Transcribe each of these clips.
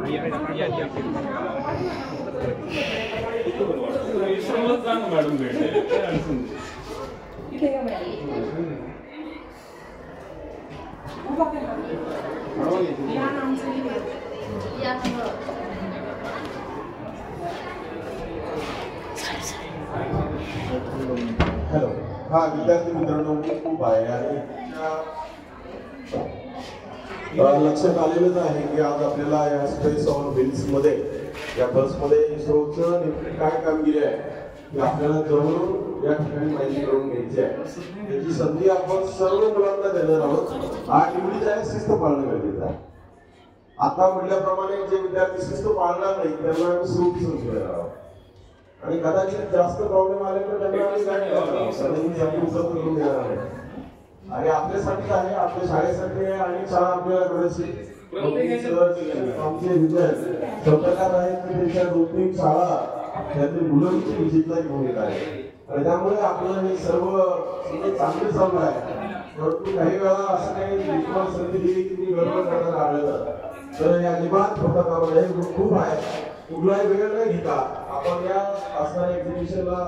Hello, हा विद्यार्थी मित्रांनो, खूप आहे आणि लक्षात आलेलंच आहे की आज आपल्याला या स्पेस ऑन व्हील्स मध्ये या बसमध्ये इस्रोचं नेमकी काय कामगिरी आहे हे आपल्याला जवळून या ठिकाणी माहिती करून घ्यायची आहे. त्याची संधी आपण सर्व मुलांना देणार आहोत. आणि निवडीचं आहे शिस्त पाळणं गरजेचं आहे. आता म्हटल्याप्रमाणे जे विद्यार्थी शिस्त पाळणार नाही त्यांना आम्ही सूट देणार आहोत आणि कदाचित जास्त प्रॉब्लेम आले तर त्यांना आम्ही काय करून देणार आहे. आणि आपल्यासाठी आहे, आपल्या शाळेसाठी आहे आणि शाळा आपल्याला करायची. आमचे विद्यार्थी स्वतःकार आहेत की त्यांच्या 2-3 शाळा त्यातली मुलांची विजेता भूमिका आहे आणि त्यामुळे आपलं हे सर्व चांगले चालू आहे. परंतु काही वेळा असं काही तुम्हाला संधी दिली की मी गडबड करताना आढळलं तर या निवांत होता हे खूप आहे. कुठलाही वेळ नाही घेता आपण या असणाऱ्या एक्झिबिशनला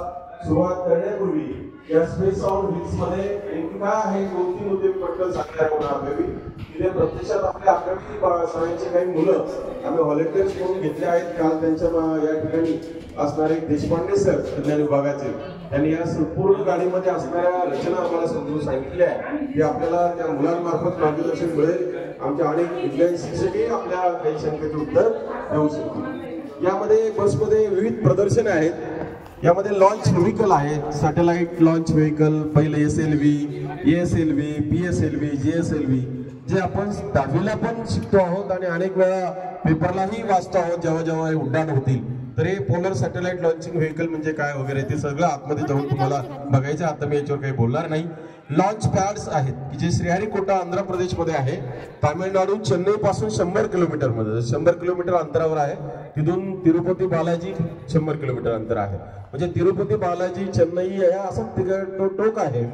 सुरुवात करण्यापूर्वी या स्पेस ऑन व्हील्स मध्ये नेमकी काय आहे 2-3 मुद्दे पटकन सांगायला होणार हवी. तिथे प्रत्यक्षात आपल्या अकरावी शाळेचे काही मुलं आम्ही व्हॉलेंटियर्स म्हणून घेतले आहेत. काल त्यांच्या या ठिकाणी असणारे देशपांडे सर विज्ञान विभागाचे त्यांनी या संपूर्ण गाडीमध्ये असणाऱ्या रचना आम्हाला समजून सांगितल्या आहे की आपल्याला त्या मुलांमार्फत मार्गदर्शन मिळेल. आमच्या अनेक विज्ञान शिक्षकही आपल्या काही शंकेचं उत्तर देऊ शकतील. यामध्ये बसमध्ये विविध प्रदर्शने आहेत. यामध्ये लॉन्च व्हेकल आहेत, सॅटेलाइट लॉन्च व्हेकल, पहिले SLV, ASLV, PSLV, GSLV जे आपण 10वीला पण शिकतो आहोत आणि अनेक वेळा पेपरलाही वाचतो आहोत जेव्हा जेव्हा हे उड्डाण होतील. तर हे पोलर सॅटेलाइट लॉन्चिंग व्हेकल म्हणजे काय वगैरे ते सगळं आतमध्ये जाऊन तुम्हाला बघायचं. आता मी याच्यावर काही बोलणार नाही. लॉन्च पॅड्स आहेत की जे श्रीहरिकोटा आंध्र प्रदेशमध्ये आहे. तामिळनाडू चेन्नई पासून 100 किलोमीटर मध्ये 100 किलोमीटर अंतरावर आहे. तिथून तिरुपती बालाजी 100 किलोमीटर अंतर आहे. म्हणजे तिरुपती बालाजी चेन्नई हे असं टोक आहे.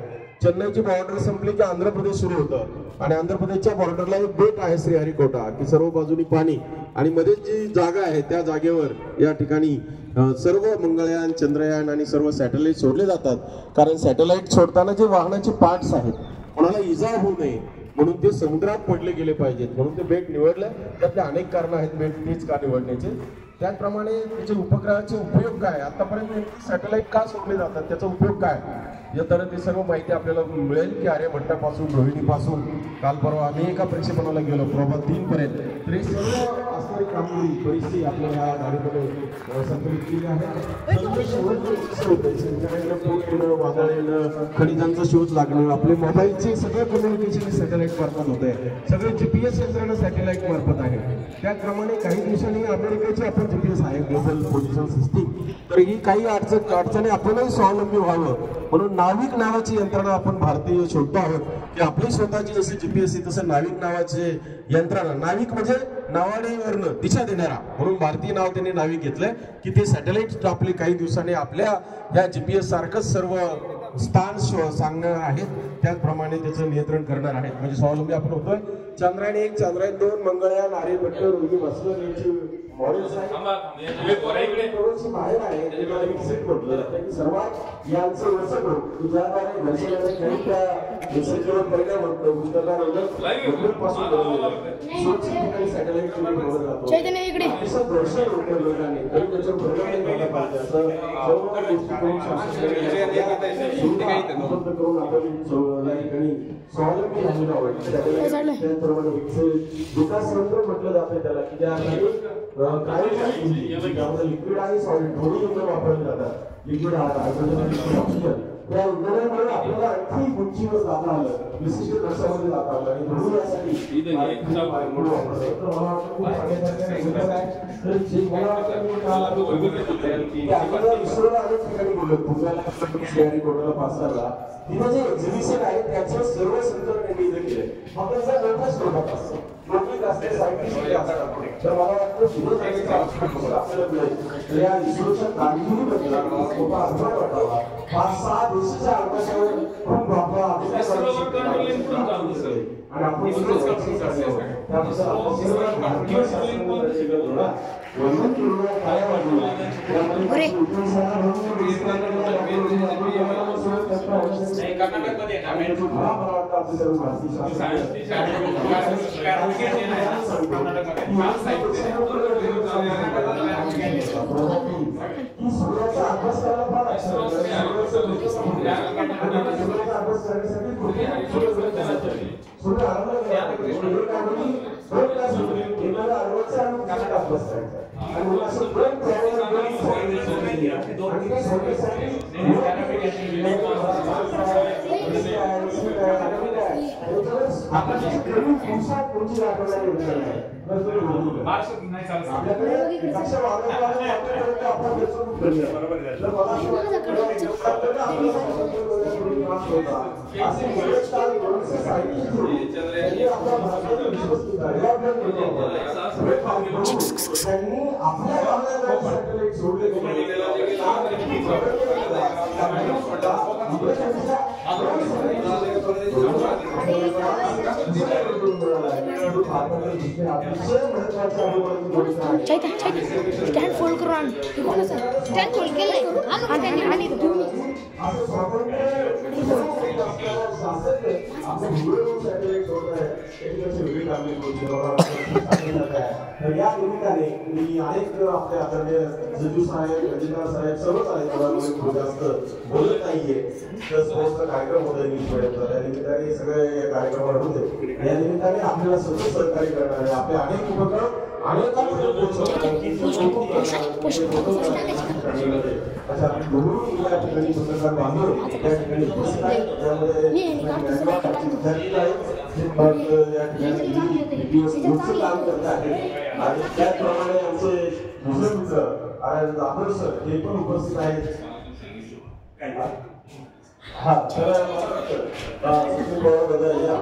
चेन्नईची बॉर्डर संपली की आंध्र प्रदेश सुरू होतं आणि आंध्र प्रदेशच्या बॉर्डरला एक बेट आहे श्रीहरिकोटा की सर्व बाजूनी पाणी आणि मध्ये जी जागा आहे त्या जागेवर या ठिकाणी सर्व मंगळयान, चंद्रयान आणि सर्व सॅटेलाइट सोडले जातात. कारण सॅटेलाइट सोडताना जे वाहनाचे पार्ट्स आहेत कोणाला इजा होऊ नये म्हणून ते समुद्रात पडले गेले पाहिजेत म्हणून ते बेट निवडलं. त्यातले अनेक कारण आहेत बेट तेच का निवडण्याचे. त्याचप्रमाणे त्याचे उपग्रहाचे उपयोग काय, आतापर्यंत सॅटेलाइट का सोडले जातात, त्याचा उपयोग काय तर ते सर्व माहिती आपल्याला मिळेल की आर्यभट्टापासून रोहिणीपासून काल परवा आम्ही एका प्रक्षेपणाला गेलो प्रभात 3 पर्यंत. तर हे सर्व असणारी कामगिरी परिस्थिती आपल्या या गाडीमध्ये संकलित केली आहे. वादळ येणं, खनिजांचा शोध लागणं, आपले मोबाईलचे सगळं कम्युनिकेशन सॅटेलाइट मार्फत होत आहे. सगळे GPS यंत्रणा सॅटेलाइट मार्फत आहे. त्याचप्रमाणे काही दिवसांनी अमेरिकेची आपण GPS आहे ग्लोबल पोझिशन सिस्टीम. तर ही काही अडचणी आपणही स्वावलंबी व्हावं म्हणून नाविक नावाची यंत्रणा आपण भारतीय शोधतो आहोत की आपली स्वतःची जशी GPS तसं नाविक नावाचे यंत्रणा. नाविक म्हणजे नावानेवरनं दिशा देणारा म्हणून भारतीय नाव त्यांनी नाविक घेतलंय की ते सॅटेलाइट आपले काही दिवसांनी आपल्या या GPS सारखंच सर्व स्थान सांगणार आहेत. त्याचप्रमाणे त्याचं नियंत्रण करणार आहेत. म्हणजे स्वावलंबी आपण होतोय. चंद्रयान 1, चंद्रयान 2, मंगळयान, आर्यभट्ट, रोहिणी बसवलं यांची मॉडेल्स आहेत. बाहेर आहे त्याला विकसित म्हटलं जातं की सर्वात यांचं वर्षन ज्याद्वारे घर्षणाने काही त्या निसर्गावर परिणाम होतो पासून सॅटेलाइट ठेवलं जातो. असं घर्षण होतं लोकांनी तरी त्याच्या परिणाम झाला पाहिजे असं सर्व दृष्टिकोन उपलब्ध करून आपण या ठिकाणी स्वावलंबी झालेलो आहोत. त्याचप्रमाणे विकास तंत्र म्हटलं जातं त्याला की ज्या लिक्विड आणि सॉलिड दोन्ही इंधन वापरले जातात. लिक्विड ऑक्सिजन त्या इंधनामुळे आपल्याला आणखी उंचीवर जाता आलं, विशिष्ट कक्षामध्ये जाता आलं आणि म्हणून यासाठी इस्रोला अनेक ठिकाणी बोललो. पुण्याला श्रीहरिकोटाला पास झाला तिथे जे एक्झिबिशन आहे त्याचं सर्व संदर्भ इथं केलंय. फक्त मोठा स्वरूपात असतं सायंटिस्ट असतात. तर मला वाटतं आपल्याला या इस्रोच्या कामगिरीबद्दल खूप अभिमान वाटावा. 5-6 देशाच्या अवकाशावर खूप आपला आणि आपण त्यानुसार आपण सगळं भारतीय शासनाने शिकवतो ना वजन किलो काय वाढवलं त्यामध्ये कर्नाटकमध्ये स्टँड फोल्ड करून आण स्टँड फोल्ड केलंय आणि या निमित्ताने मी अनेक आपल्या आदरणीय सचिव साहेब गजेंद्र साहेब सर्वच आहेत खूप जास्त बोलत नाहीये तर समस्त कार्यक्रम होते इंग्लिश मिडियमचा त्या निमित्ताने सगळे या कार्यक्रमाला होते या निमित्ताने आपल्याला सतत सहकार्य करणारे आपले अनेक उपक्रम अच्छा म्हणून या ठिकाणी पत्रकार बांधव या ठिकाणी उपस्थित आहेत त्यामध्ये या ठिकाणी काम करत आहेत आणि त्याचप्रमाणे आमचे दुसरे मित्र आदर्श सर हे पण उपस्थित आहेत हा तर सचिन पवार या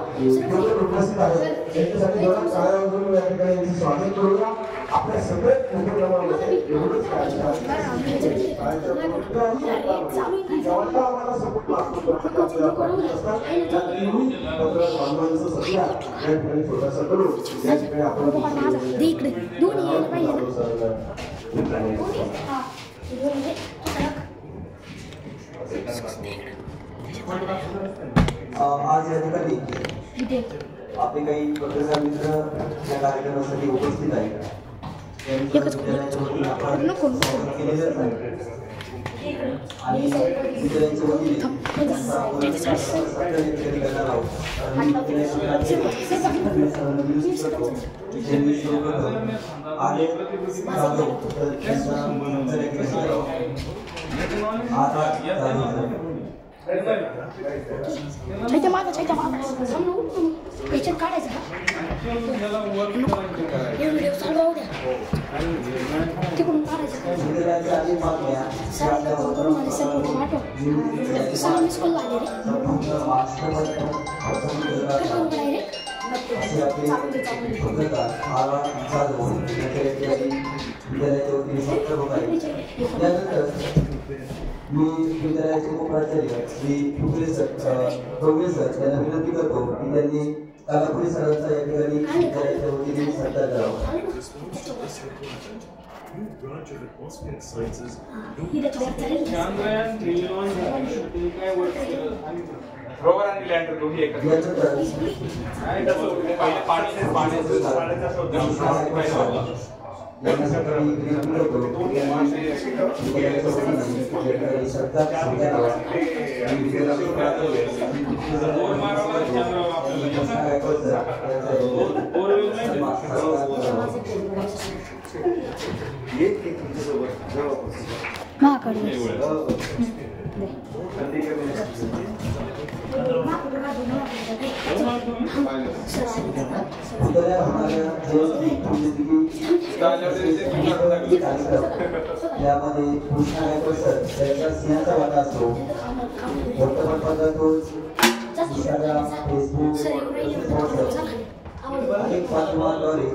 उपस्थित आहेत त्यांच्यासाठी थोडा काळ्या वाजवून या ठिकाणी यांचं स्वागत करूया आपल्या सगळ्या उपक्रमामध्ये एवढंच आम्हाला सपोर्ट लागतो सध्या या ठिकाणी छोटासा करू या ठिकाणी आज या ठिकाणी आपले काही पत्रकार मित्र या कार्यक्रमासाठी उपस्थित आहेत आणि मित्रांच्या वतीने करणार आहोत याच्यात काढायचं व्हिडिओ चालू द्या तिकडून काढायचं सहा मिस कॉल आले मी विद्यालयाचे उपप्राचार्य श्री प्रोफेसर यांना विनंती करतो की त्यांनी कालापुरी सरांचा या ठिकाणी विद्यालयाच्या वतीने सत्कार करावा यामध्ये सिंहाचा वाटा असतो वर्तमानपत्रातून फेसबुक अनेक माध्यमांद्वारे